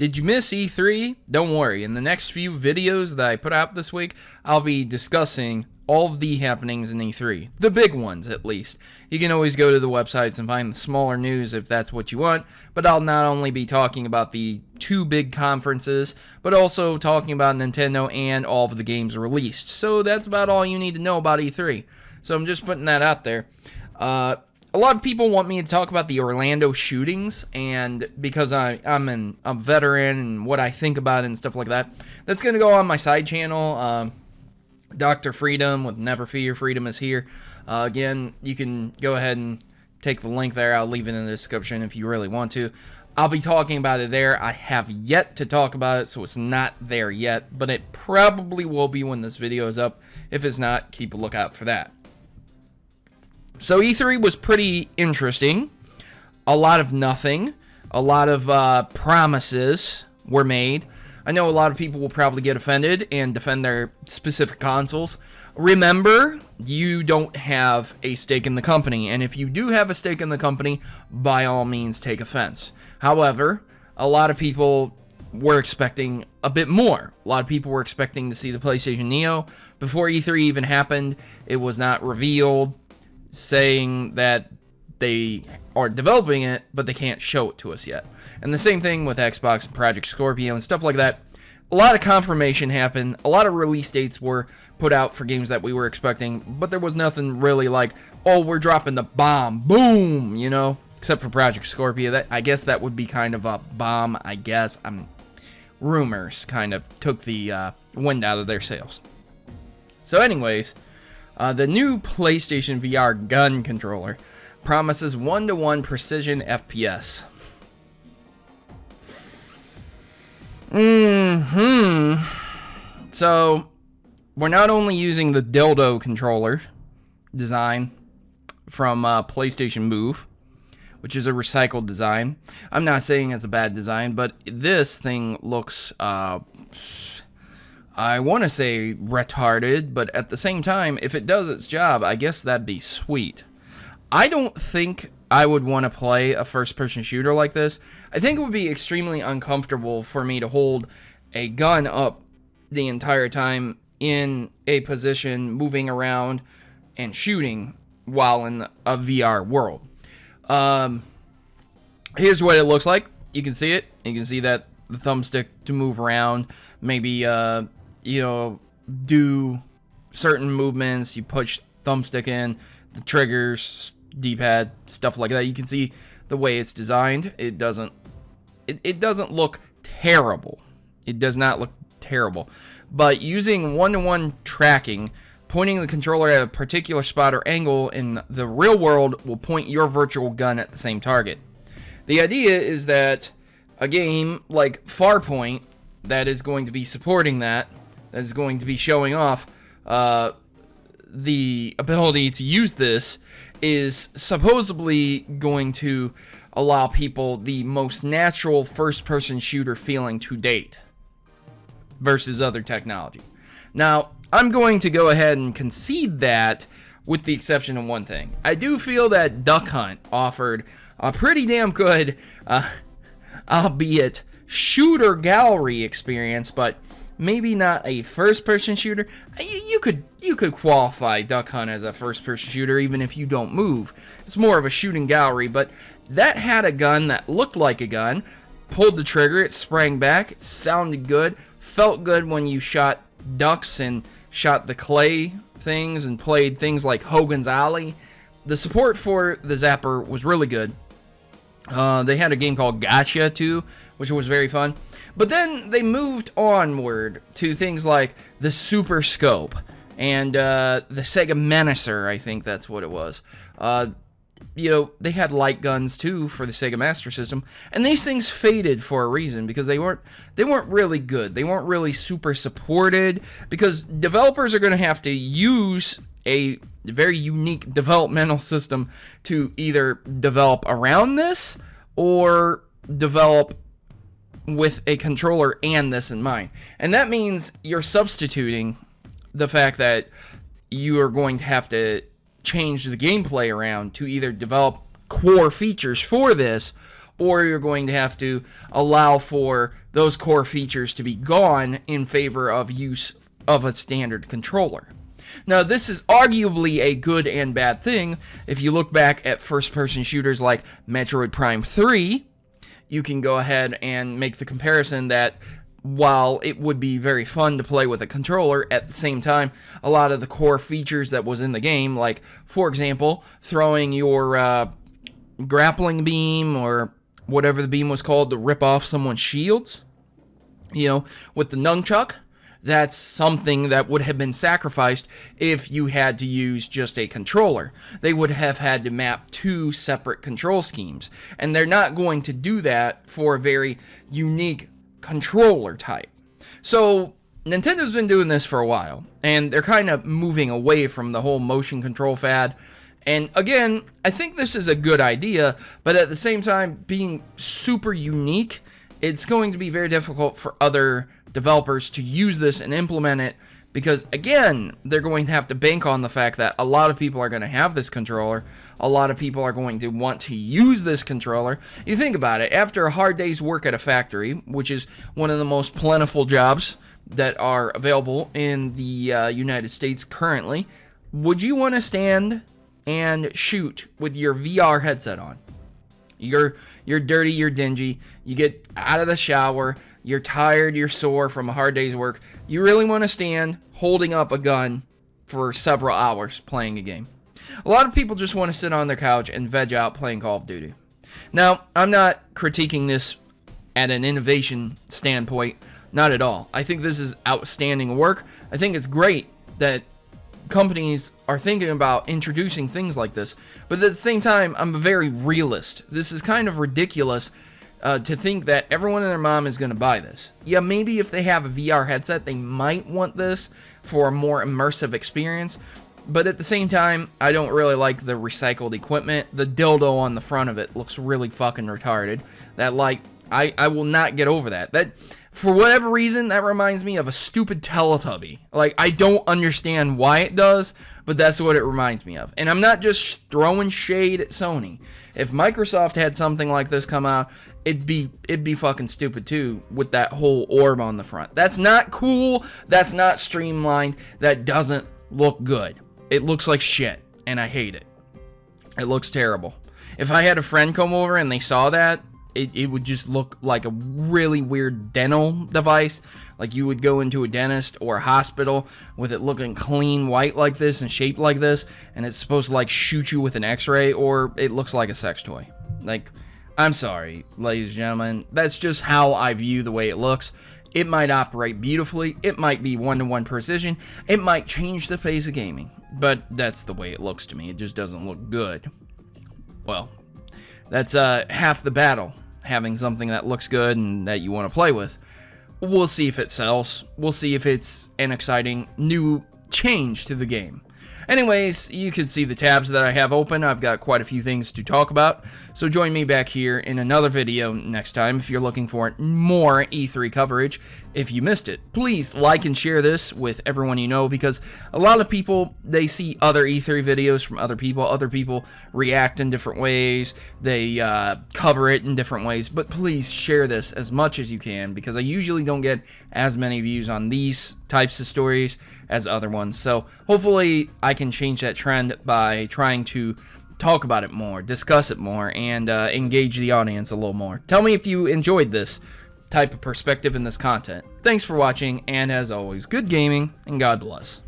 Did you miss E3? Don't worry. In the next few videos that I put out this week, I'll be discussing all of the happenings in E3. The big ones, at least. You can always go to the websites and find the smaller news if that's what you want, but I'll not only be talking about the two big conferences, but also talking about Nintendo and all of the games released. So that's about all you need to know about E3. So I'm just putting that out there. A lot of people want me to talk about the Orlando shootings, and because I'm a veteran and what I think about it and stuff like that, that's going to go on my side channel. Dr. Freedom with Never Fear Your Freedom is here. Again, you can go ahead and take the link there. I'll leave it in the description if you really want to. I'll be talking about it there. I have yet to talk about it, so it's not there yet, but it probably will be when this video is up. If it's not, keep a lookout for that. So E3 was pretty interesting. A lot of nothing. A lot of promises were made. I know a lot of people will probably get offended and defend their specific consoles. Remember, you don't have a stake in the company, and if you do have a stake in the company, by all means take offense. However, a lot of people were expecting a bit more. A lot of people were expecting to see the PlayStation Neo. Before E3 even happened, it was not revealed, saying that they are developing it, but they can't show it to us yet. And the same thing with Xbox and Project Scorpio and stuff like that. A lot of confirmation happened. A lot of release dates were put out for games that we were expecting, but there was nothing really like, oh, we're dropping the bomb, boom, you know, except for Project Scorpio. I guess that would be kind of a bomb, I guess. Rumors kind of took the wind out of their sails. So anyways, the new PlayStation VR gun controller promises 1-to-1 precision FPS. So, we're not only using the dildo controller design from PlayStation Move, which is a recycled design. I'm not saying it's a bad design, but this thing looks, I want to say retarded, but at the same time, if it does its job, I guess that'd be sweet. I don't think I would want to play a first-person shooter like this. I think it would be extremely uncomfortable for me to hold a gun up the entire time in a position, moving around and shooting while in a VR world. Here's what it looks like. You can see it. You can see that the thumbstick to move around, maybe do certain movements. You push thumbstick in, the triggers, D-pad, stuff like that. You can see the way it's designed. It doesn't look terrible. It does not look terrible. But using 1-to-1 tracking, pointing the controller at a particular spot or angle in the real world will point your virtual gun at the same target. The idea is that a game like Farpoint that is going to be supporting that is going to be showing off the ability to use this, is supposedly going to allow people the most natural first-person shooter feeling to date versus other technology. Now, I'm going to go ahead and concede that, with the exception of one thing. I do feel that Duck Hunt offered a pretty damn good, albeit shooter gallery experience, but maybe not a first-person shooter. You could qualify Duck Hunt as a first-person shooter even if you don't move. It's more of a shooting gallery, but that had a gun that looked like a gun. Pulled the trigger, it sprang back, it sounded good, felt good when you shot ducks and shot the clay things and played things like Hogan's Alley. The support for the Zapper was really good. They had a game called Gotcha too, which was very fun. But then they moved onward to things like the Super Scope and the Sega Menacer, I think that's what it was. They had light guns too for the Sega Master System, and these things faded for a reason, because they weren't really good. They weren't really super supported, because developers are going to have to use a very unique developmental system to either develop around this or develop with a controller and this in mind. And that means you're substituting the fact that you are going to have to change the gameplay around to either develop core features for this or you're going to have to allow for those core features to be gone in favor of use of a standard controller. Now, this is arguably a good and bad thing. If you look back at first-person shooters like Metroid Prime 3, you can go ahead and make the comparison that while it would be very fun to play with a controller, at the same time, a lot of the core features that was in the game, like, for example, throwing your grappling beam or whatever the beam was called to rip off someone's shields, with the nunchuck, that's something that would have been sacrificed if you had to use just a controller. They would have had to map two separate control schemes, and they're not going to do that for a very unique controller type. So Nintendo's been doing this for a while, and they're kind of moving away from the whole motion control fad. And again, I think this is a good idea, but at the same time, being super unique, it's going to be very difficult for other developers to use this and implement it, because again, they're going to have to bank on the fact that a lot of people are going to have this controller, a lot of people are going to want to use this controller. You think about it, after a hard day's work at a factory, which is one of the most plentiful jobs that are available in the United States currently, would you want to stand and shoot with your VR headset on? You're dirty, you're dingy, you get out of the shower, you're tired, you're sore from a hard day's work. You really want to stand holding up a gun for several hours playing a game. A lot of people just want to sit on their couch and veg out playing Call of Duty. Now, I'm not critiquing this at an innovation standpoint, not at all. I think this is outstanding work. I think it's great that companies are thinking about introducing things like this, but at the same time, I'm a very realist. This is kind of ridiculous to think that everyone and their mom is going to buy this. Yeah, maybe if they have a VR headset, they might want this for a more immersive experience, but at the same time, I don't really like the recycled equipment. The dildo on the front of it looks really fucking retarded. That, like, I will not get over that. That, for whatever reason, that reminds me of a stupid Teletubby. Like, I don't understand why it does, but that's what it reminds me of. And I'm not just throwing shade at Sony. If Microsoft had something like this come out, it'd be fucking stupid too, with that whole orb on the front. That's not cool. That's not streamlined. That doesn't look good. It looks like shit, and I hate it. It looks terrible. If I had a friend come over and they saw that, it would just look like a really weird dental device. Like you would go into a dentist or a hospital with it looking clean white like this and shaped like this, and it's supposed to like shoot you with an x-ray, or it looks like a sex toy. Like, I'm sorry, ladies and gentlemen, that's just how I view the way it looks. It might operate beautifully, it might be one-to-one precision, it might change the face of gaming, but that's the way it looks to me. It just doesn't look good. Well, that's half the battle, having something that looks good and that you want to play with. We'll see if it sells. We'll see if it's an exciting new change to the game. Anyways, you can see the tabs that I have open. I've got quite a few things to talk about, so join me back here in another video next time if you're looking for more E3 coverage. If you missed it, please like and share this with everyone you know, because a lot of people, they see other E3 videos from other people react in different ways, they cover it in different ways, but please share this as much as you can, because I usually don't get as many views on these types of stories as other ones. So hopefully I can change that trend by trying to talk about it more, discuss it more, and engage the audience a little more. Tell me if you enjoyed this type of perspective in this content. Thanks for watching, and as always, good gaming, and God bless.